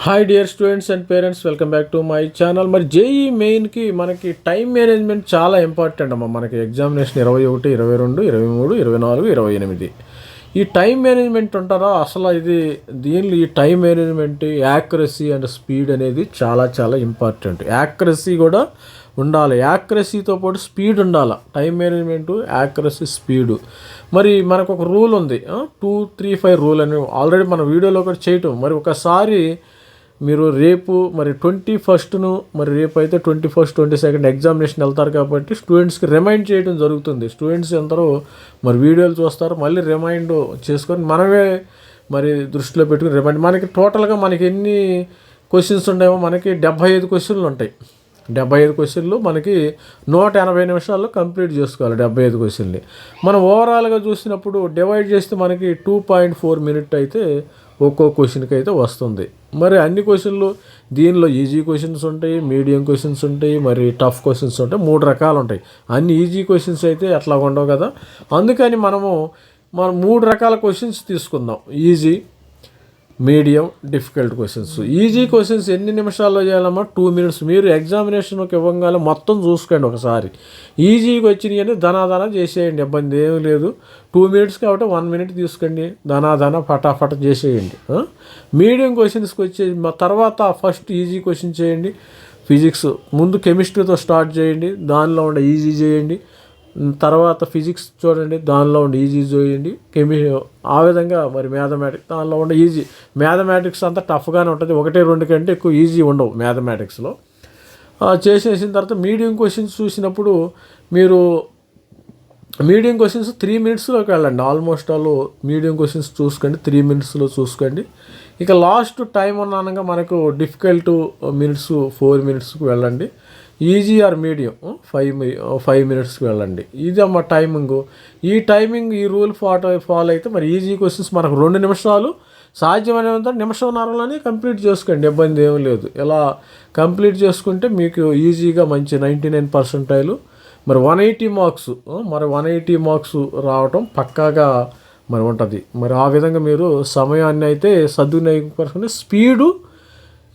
Hi dear students and parents, welcome back to my channel. మరి JEE మెయిన్కి మనకి time management చాలా important అమ్మ. మనకి ఎగ్జామినేషన్ 21, 22, 23, 24, 28. ఈ టైం మేనేజ్మెంట్ ఉంటారా అసలు దీనిలో ఈ time management, accuracy and speed అనేది చాలా చాలా ఇంపార్టెంట్. యాక్యురసీ కూడా ఉండాలి, యాక్యురసీతో పాటు స్పీడ్ ఉండాలి. Time management, accuracy, speed. మరి మనకు ఒక రూల్ ఉంది, 2-3-5 రూల్ అని ఆల్రెడీ మన వీడియోలో కూడా చేయటం. మరి ఒకసారి మీరు రేపు మరి 21ను, మరి రేపు అయితే 21, 22 ఎగ్జామినేషన్ వెళ్తారు కాబట్టి స్టూడెంట్స్కి రిమైండ్ చేయడం జరుగుతుంది. స్టూడెంట్స్ ఎందరో మరి వీడియోలు చూస్తారు, మళ్ళీ రిమైండ్ చేసుకొని మనమే మరి దృష్టిలో పెట్టుకుని రిమైండ్. మనకి టోటల్గా మనకి ఎన్ని క్వశ్చన్స్ ఉంటాయో, మనకి 75 క్వశ్చన్లు ఉంటాయి. 75 క్వశ్చన్లు మనకి 180 నిమిషాల్లో కంప్లీట్ చేసుకోవాలి. 75 క్వశ్చన్ని మనం ఓవరాల్గా చూసినప్పుడు డివైడ్ చేస్తే మనకి 2.4 మినిట్ అయితే ఒక్కో క్వశ్చన్కి అయితే వస్తుంది. మరి అన్ని క్వశ్చన్లు దీనిలో ఈజీ క్వశ్చన్స్ ఉంటాయి, మీడియం క్వశ్చన్స్ ఉంటాయి, మరి టఫ్ క్వశ్చన్స్ ఉంటాయి. 3 రకాలు ఉంటాయి. అన్ని ఈజీ క్వశ్చన్స్ అయితే అట్లా ఉండవు కదా. అందుకని మనం 3 రకాల క్వశ్చన్స్ తీసుకుందాం: easy, medium, difficult questions. Easy questions ఎన్ని నిమిషాల్లో చేయాలమ్మా? 2 మినిట్స్. మీరు ఎగ్జామినేషన్కి ఇవ్వగానే మొత్తం చూసుకోండి ఒకసారి. ఈజీగా వచ్చినాయి అని ధనాధన చేసేయండి, ఇబ్బంది ఏమీ లేదు. 2 మినిట్స్ కాబట్టి 1 మినిట్ తీసుకోండి, ధనాధన ఫటాఫట చేసేయండి. మీడియం క్వశ్చన్స్కి వచ్చే తర్వాత ఫస్ట్ ఈజీ క్వశ్చన్ చేయండి. ఫిజిక్స్ ముందు కెమిస్ట్రీతో స్టార్ట్ చేయండి, దానిలో ఉండే ఈజీ చేయండి. తర్వాత ఫిజిక్స్ చూడండి, దానిలో ఉండి ఈజీ చేయండి. ఆ విధంగా మరి మ్యాథమెటిక్స్, దానిలో ఉండే ఈజీ. మ్యాథమెటిక్స్ అంతా టఫ్గానే ఉంటుంది, 1-2 కంటే ఎక్కువ ఈజీ ఉండవు మ్యాథమెటిక్స్లో. చేసేసిన తర్వాత మీడియం క్వశ్చన్స్ చూసినప్పుడు మీరు మీడియం క్వశ్చన్స్ 3 మినిట్స్లోకి వెళ్ళండి. ఆల్మోస్ట్ ఆల్ మీడియం క్వశ్చన్స్ చూసుకోండి, 3 మినిట్స్లో చూసుకోండి. ఇక లాస్ట్ టైం ఉన్నానగా మనకు డిఫికల్ట్ మినిట్స్ 4 మినిట్స్కి వెళ్ళండి. ఈజీ ఆర్ మీడియం 5 మినిట్స్కి వెళ్ళండి. ఇది అమ్మ టైమింగ్. ఈ రూల్ ఫాలో అయితే మరి ఈజీ క్వశ్చన్స్ మనకు 2 నిమిషాలు, సాధ్యమైనంత 1.5 నిమిషంలోనే కంప్లీట్ చేసుకోండి, ఇబ్బంది ఏమీ లేదు. ఇలా కంప్లీట్ చేసుకుంటే మీకు ఈజీగా మంచి 99 పర్సెంటైలు, మరి 180 మార్క్స్, మరి 180 మార్క్స్ రావటం పక్కాగా మరి ఉంటుంది. మరి ఆ విధంగా మీరు సమయాన్ని అయితే సద్వినియోగపరుచుకుని, స్పీడు,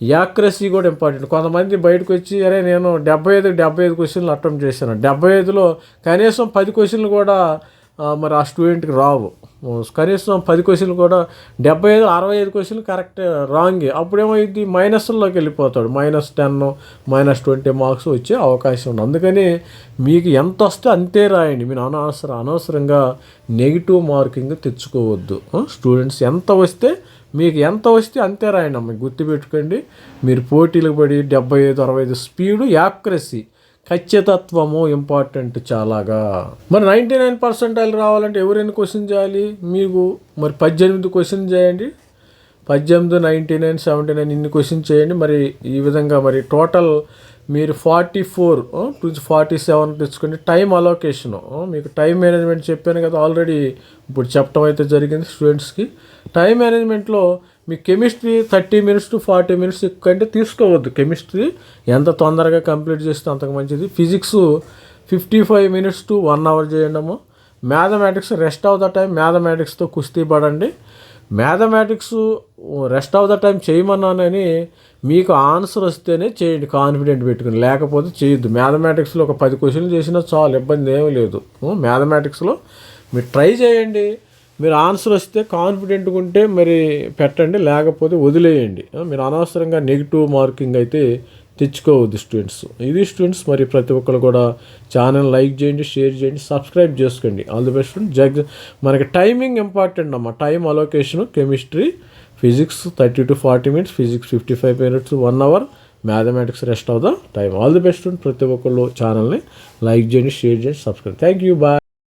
యాక్యురసీ కూడా ఇంపార్టెంట్. కొంతమంది బయటకు వచ్చి అరే నేను 75 క్వశ్చన్లు అటెంప్ట్ చేశాను, 75లో కనీసం 10 క్వశ్చన్లు కూడా మరి ఆ స్టూడెంట్కి రావు. కనీసం 10 క్వశ్చన్లు కూడా 75, 65 క్వశ్చన్లు కరెక్ట్ రాంగ్. అప్పుడేమైంది, మైనస్లోకి వెళ్ళిపోతాడు. -10, -20 మార్క్స్ వచ్చే అవకాశం ఉంది. అందుకని మీకు ఎంత వస్తే అంతే రాయండి. మీరు అనవసరంగా నెగిటివ్ మార్కింగ్ తెచ్చుకోవద్దు. స్టూడెంట్స్ మీకు ఎంత వస్తే అంతే రాయండి అమ్మ. గుర్తుపెట్టుకోండి, మీరు పోటీలకు పడి 75, 65 స్పీడు, యాక్యురసీ, ఖచ్చితత్వము ఇంపార్టెంట్ చాలాగా. మరి 99 పర్సెంటైల్ రావాలంటే ఎవరైనా క్వశ్చన్ చేయాలి? మీకు మరి 18 క్వశ్చన్ చేయండి. 18, 99, 79 ఇన్ని క్వశ్చన్ చేయండి. మరి ఈ విధంగా మరి టోటల్ మీరు 44 to 47 తెచ్చుకోండి. టైం అలోకేషను, మీకు టైం మేనేజ్మెంట్ చెప్పాను కదా ఆల్రెడీ, ఇప్పుడు చెప్పడం అయితే జరిగింది స్టూడెంట్స్కి. టైం మేనేజ్మెంట్లో మీ కెమిస్ట్రీ 30 మినిట్స్ to 40 మినిట్స్ కంటే తీసుకోవద్దు. కెమిస్ట్రీ ఎంత తొందరగా కంప్లీట్ చేస్తే అంతకు మంచిది. ఫిజిక్స్ 55 మినిట్స్ to 1 అవర్ చేయండి అమ్మా. Mathematics rest of the time, మ్యాథమెటిక్స్తో కుస్తీ పడండి. Mathematics rest of the time చేయమన్నానని మీకు ఆన్సర్ వస్తేనే చేయండి, కాన్ఫిడెంట్ పెట్టుకుని, లేకపోతే చేయొద్దు. మ్యాథమెటిక్స్లో ఒక 10 క్వశ్చన్లు చేసినా చాలు, ఇబ్బంది ఏమీ లేదు. మ్యాథమెటిక్స్లో మీరు ట్రై చేయండి. మీరు ఆన్సర్ వస్తే కాన్ఫిడెంట్గా ఉంటే మరి పెట్టండి, లేకపోతే వదిలేయండి. మీరు అనవసరంగా నెగిటివ్ మార్కింగ్ అయితే తెచ్చుకోవద్దు స్టూడెంట్స్. ఇది స్టూడెంట్స్, మరి ప్రతి ఒక్కరు కూడా ఛానల్ లైక్ చేయండి, షేర్ చేయండి, సబ్స్క్రైబ్ చేసుకోండి. All the best student. మనకి టైమింగ్ ఇంపార్టెంట్ అమ్మ. Time allocation, chemistry, physics 30 to 40 minutes, physics 55 minutes, 1 hour, mathematics rest of the time. All the best student. ప్రతి ఒక్కళ్ళు ఛానల్ని లైక్ చేయండి, షేర్ చేయండి, సబ్స్క్రైబ్. Thank you, bye.